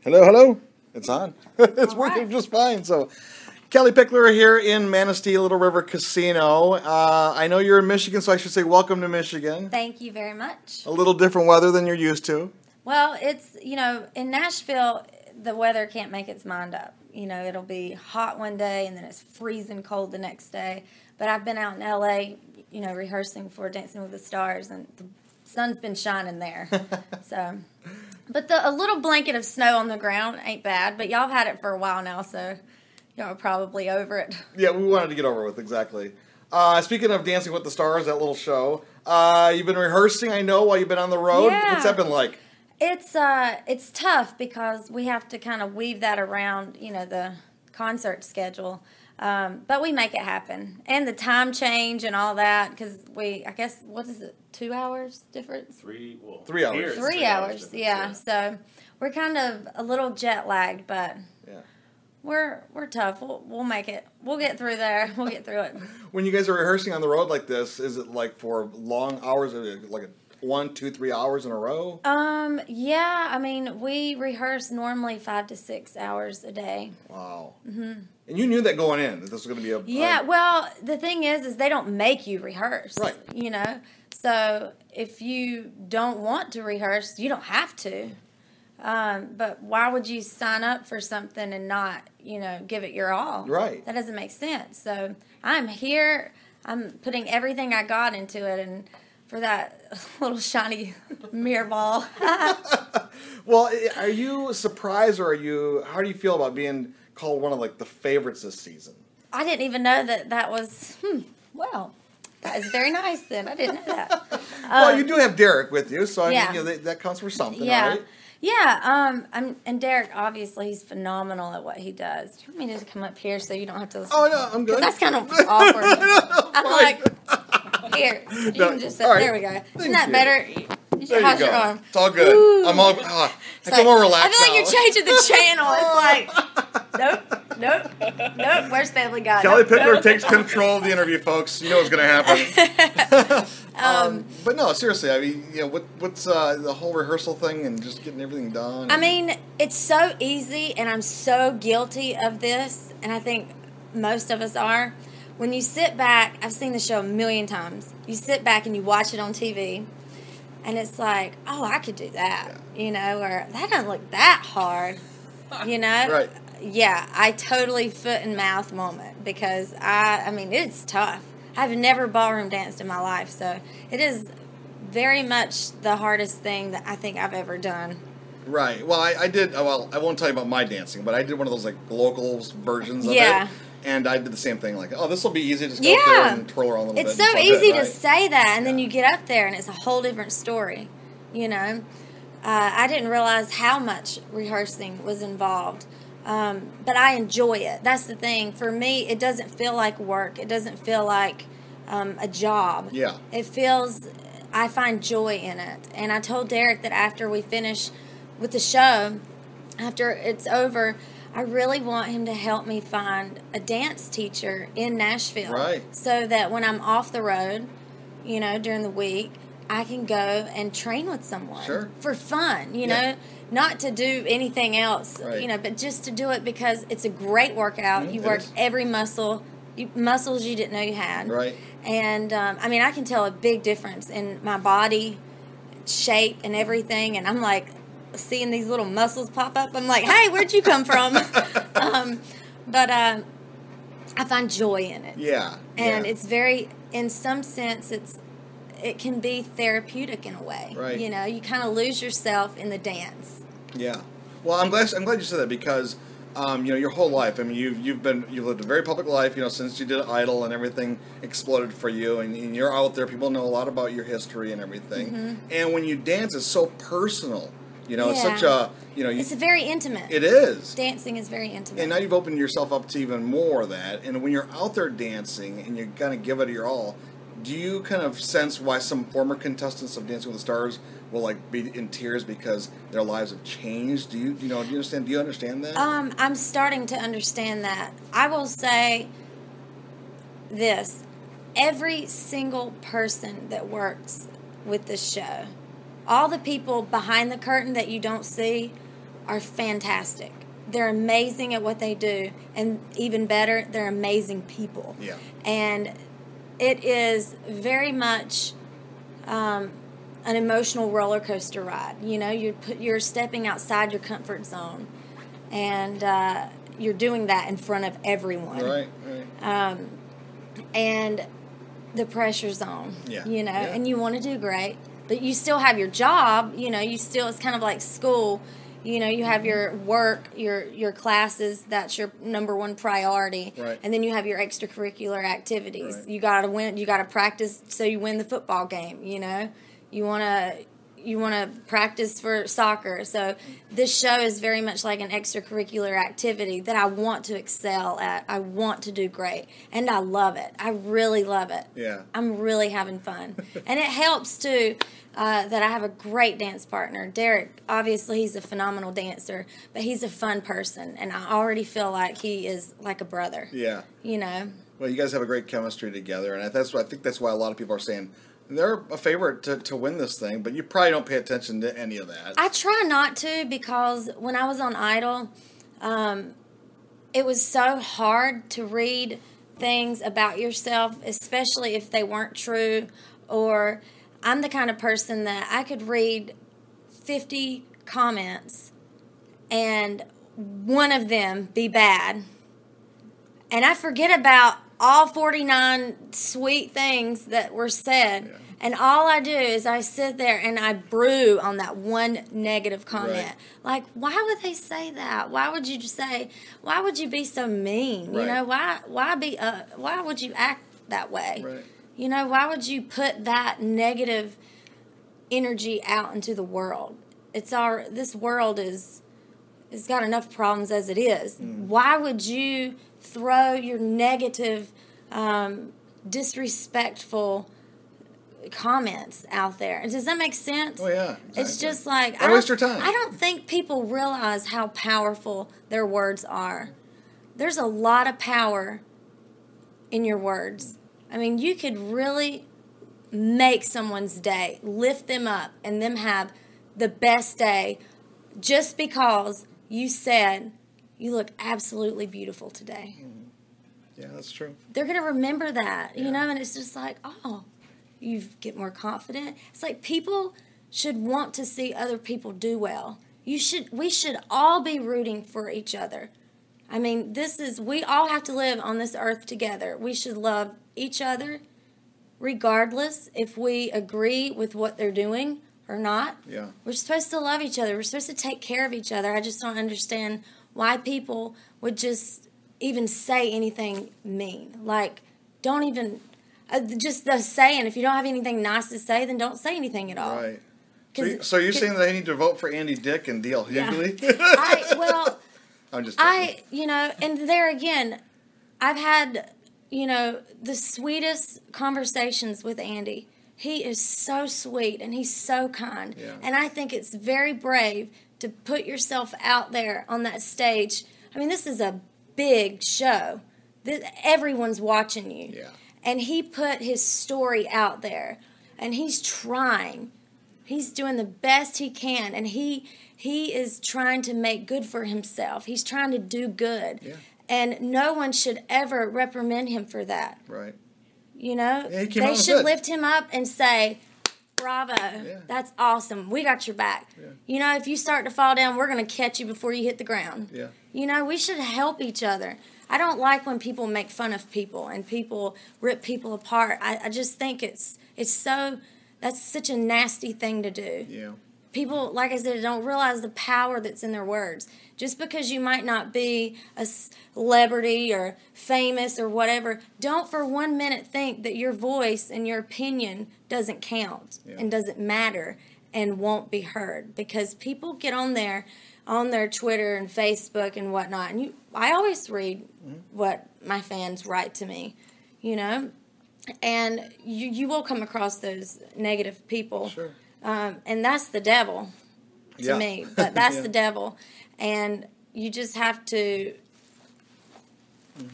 Hello, hello. It's on. It's working right. just fine. So, Kellie Pickler here in Manistee, Little River Casino. I know you're in Michigan, so I should say welcome to Michigan. Thank you very much. A little different weather than you're used to. Well, it's, in Nashville, the weather can't make its mind up. It'll be hot one day and then it's freezing cold the next day. But I've been out in L.A., rehearsing for Dancing with the Stars, and the sun's been shining there. But a little blanket of snow on the ground ain't bad. But y'all have had it for a while now, so y'all are probably over it. Yeah, we wanted to get over with, exactly. Speaking of Dancing with the Stars, that little show, you've been rehearsing, I know, while you've been on the road. Yeah. What's that been like? It's tough because we have to kind of weave that around, the concert schedule. But we make it happen. And the time change and all that, because I guess, what is it, 2 hours difference? 3 hours. 3 hours, yeah. So we're kind of a little jet lagged, but yeah. We're tough. We'll make it. We'll get through there. We'll get through it. When you guys are rehearsing on the road like this, is it like for long hours, like 1, 2, 3 hours in a row? Yeah. I mean, we rehearse normally 5 to 6 hours a day. Wow. Mm-hmm. And you knew that going in, that this was going to be a... Yeah, well, the thing is they don't make you rehearse. Right. So if you don't want to rehearse, you don't have to. But why would you sign up for something and not, give it your all? Right. That doesn't make sense. So I'm here. I'm putting everything I got into it, and for that little shiny mirror ball. Well, are you surprised, or how do you feel about being called one of the favorites this season? I didn't even know that was, well, that is very nice then. I didn't know that. Well, you do have Derek with you, so yeah. I mean, that counts for something, yeah. right? Yeah, and Derek, obviously, he's phenomenal at what he does. Do you want me to come up here so you don't have to listen? Oh, no, I'm good. That's kind of awkward. I'm like, here, you can just sit. Right. There we go. Isn't that better? There you go. Your arm? It's all good. Ooh. I'm all, I feel more relaxed I feel like now. you're changing the channel. It's like, nope. Where's Family Guy? Kellie Nope, Pickler nope. takes control of the interview, folks. You know what's going to happen. But no, seriously, I mean, what's the whole rehearsal thing and just getting everything done? I mean, it's so easy, and I'm so guilty of this, and I think most of us are. When you sit back, I've seen the show a million times. You sit back and you watch it on TV, and it's like, oh, I could do that, or that doesn't look that hard, Right. Yeah, I totally foot and mouth moment because I mean, it's tough. I've never ballroom danced in my life, so it is very much the hardest thing that I think I've ever done. Right. Well, I did. Well, I won't tell you about my dancing, but I did one of those locals versions of Yeah. it. And I did the same thing. This will be easy. Just go up there and twirl around a little bit. It's so and easy right? to say that, and then you get up there, and it's a whole different story. I didn't realize how much rehearsing was involved. But I enjoy it. That's the thing. For me, it doesn't feel like work. It doesn't feel like a job. Yeah. I find joy in it. And I told Derek that after we finish with the show, after it's over, I really want him to help me find a dance teacher in Nashville. Right. So that when I'm off the road, during the week, I can go and train with someone. Sure. For fun, Yeah. Not to do anything else, right. But just to do it because it's a great workout. You work every muscle, muscles you didn't know you had. Right. And, I can tell a big difference in my body shape and everything. And I'm like, seeing these little muscles pop up, I'm like, hey, where'd you come from? But I find joy in it. Yeah. And it's very, in some sense, it can be therapeutic in a way. Right. You kind of lose yourself in the dance. Yeah. Well, I'm glad you said that because, your whole life. I mean, you've lived a very public life. Since you did Idol and everything exploded for you, and you're out there. People know a lot about your history and everything. Mm-hmm. And when you dance, it's so personal. It's such a it's very intimate. It is. Dancing is very intimate. And now you've opened yourself up to even more of that. And when you're out there dancing and you're gonna give it your all, do you kind of sense why some former contestants of Dancing with the Stars will be in tears because their lives have changed? Do you understand? Do you understand that? I'm starting to understand that. I will say this: every single person that works with this show, all the people behind the curtain that you don't see, are fantastic. They're amazing at what they do, and even better, they're amazing people. Yeah. And it is very much an emotional roller coaster ride. You know, you're stepping outside your comfort zone, and you're doing that in front of everyone. Right. And the pressure's on. Yeah. You know, and you want to do great, but you still have your job. You know, it's kind of like school. You know, you have your work, your classes. That's your number one priority. Right. And then you have your extracurricular activities. Right. You got to win. You got to practice so you win the football game. You know, you want to practice for soccer. So this show is very much like an extracurricular activity that I want to excel at. I want to do great, and I love it. I really love it. Yeah. I'm really having fun, and it helps too. That I have a great dance partner. Derek, obviously, he's a phenomenal dancer, but he's a fun person, and I already feel like he is like a brother. Yeah. You know? Well, you guys have a great chemistry together, and I think that's why a lot of people are saying they're a favorite to win this thing, but you probably don't pay attention to any of that. I try not to, because when I was on Idol, it was so hard to read things about yourself, especially if they weren't true, or... I'm the kind of person that I could read 50 comments and one of them be bad. And I forget about all 49 sweet things that were said. Yeah. And all I do is I sit there and I brew on that one negative comment. Right. Like, why would they say that? Why would you be so mean? Right. You know, why would you act that way? Right. You know, why would you put that negative energy out into the world? This world is got enough problems as it is. Why would you throw your negative, disrespectful comments out there? Does that make sense? Oh yeah, exactly. It's just like don't waste your time. I don't think people realize how powerful their words are. There's a lot of power in your words. I mean, you could really make someone's day, lift them up, and them have the best day just because you said, you look absolutely beautiful today. Yeah, that's true. They're going to remember that, you know, and it's just like, oh, you get more confident. It's like people should want to see other people do well. We should all be rooting for each other. I mean, we all have to live on this earth together. We should love each other, regardless if we agree with what they're doing or not. Yeah. We're supposed to love each other. We're supposed to take care of each other. I just don't understand why people would just even say anything mean. Like, don't even, just the saying, if you don't have anything nice to say, then don't say anything at all. Right. So you're saying that I need to vote for Andy Dick and D.L. Hughley? Yeah. I'm just kidding. And there again, I've had, the sweetest conversations with Andy. He is so sweet and he's so kind. Yeah. And I think it's very brave to put yourself out there on that stage. I mean, this is a big show. Everyone's watching you. Yeah. And he put his story out there. And he's trying. He's doing the best he can. And he is trying to make good for himself. He's trying to do good. Yeah. And no one should ever reprimand him for that. Right. They should lift him up and say, bravo, that's awesome. We got your back. Yeah. If you start to fall down, we're going to catch you before you hit the ground. Yeah. We should help each other. I don't like when people make fun of people and people rip people apart. I just think that's such a nasty thing to do. Yeah. People, like I said, don't realize the power that's in their words. Just because you might not be a celebrity or famous or whatever, don't for 1 minute think that your voice and your opinion doesn't count and doesn't matter and won't be heard. Because people get on their Twitter and Facebook and whatnot, and I always read what my fans write to me, and you will come across those negative people. Sure. And that's the devil to me. But that's the devil. And you just have to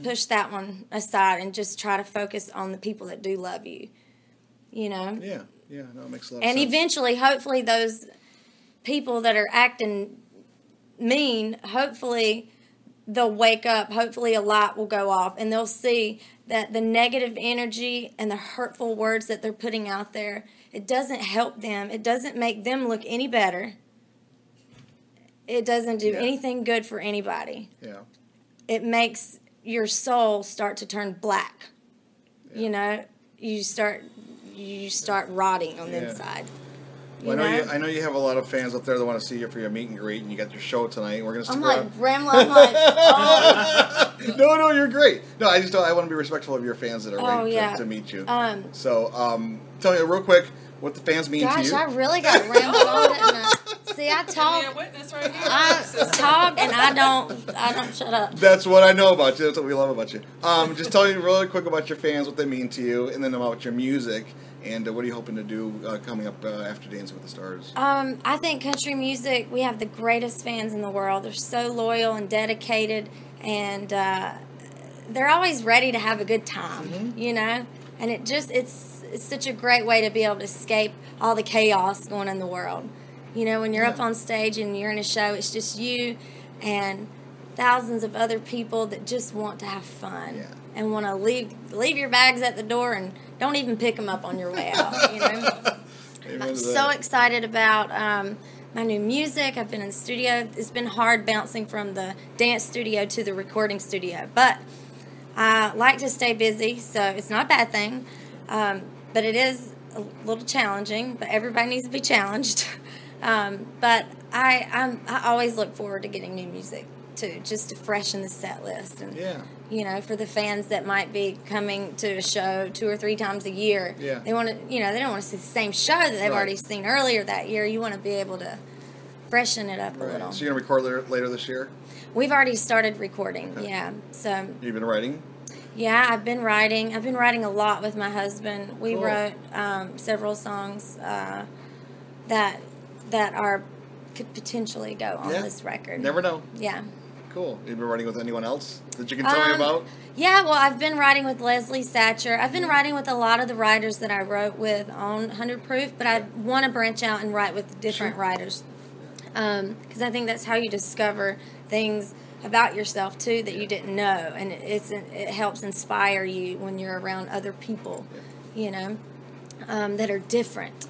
push that one aside and just try to focus on the people that do love you. Yeah. Yeah. No, it makes a lot of sense. And eventually, hopefully, those people that are acting mean, hopefully they'll wake up, hopefully a light will go off, and they'll see that the negative energy and the hurtful words that they're putting out there, it doesn't help them. It doesn't make them look any better. It doesn't do anything good for anybody. Yeah. It makes your soul start to turn black. Yeah. You know, you start rotting on the inside. Well, I know you have a lot of fans out there that want to see you for your meet and greet, and you got your show tonight. We're gonna. I'm like rambling. I'm like, oh. No, you're great. No, I want to be respectful of your fans that are waiting to meet you. So, tell me real quick what the fans mean to you. Gosh, I really got rambled on it. See, I talk. Right I talk and I don't shut up. That's what I know about you. That's what we love about you. Just tell me really quick about your fans, what they mean to you, and then about your music. And what are you hoping to do coming up after Dancing with the Stars? I think country music, we have the greatest fans in the world. They're so loyal and dedicated, and they're always ready to have a good time, you know? And it's such a great way to be able to escape all the chaos going in the world. You know, when you're up on stage and you're in a show, it's just you and thousands of other people that just want to have fun and want to leave your bags at the door and don't even pick them up on your way out, you know. I'm so excited about my new music. I've been in the studio. It's been hard bouncing from the dance studio to the recording studio, but I like to stay busy, so it's not a bad thing, but it is a little challenging, but everybody needs to be challenged. But I always look forward to getting new music too, just to freshen the set list. And you know, for the fans that might be coming to a show 2 or 3 times a year, they want to, you know, they don't want to see the same show that they've already seen earlier that year. You want to be able to freshen it up a little. So you're gonna record later this year? We've already started recording. So you've been writing? Yeah, I've been writing a lot with my husband. We wrote several songs that could potentially go on this record. Never know. Yeah. Cool. You've been writing with anyone else that you can tell me about? Yeah, well, I've been writing with Leslie Satcher. I've been writing with a lot of the writers that I wrote with on 100 Proof, but I want to branch out and write with different writers. Because I think that's how you discover things about yourself, too, that you didn't know. And it helps inspire you when you're around other people, you know, that are different.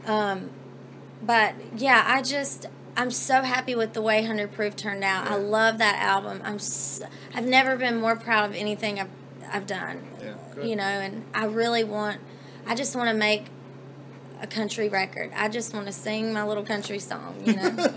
But, yeah, I'm so happy with the way 100 Proof turned out. I love that album. I've never been more proud of anything I've done. You know, and I just want to make a country record. I just want to sing my little country song, you know.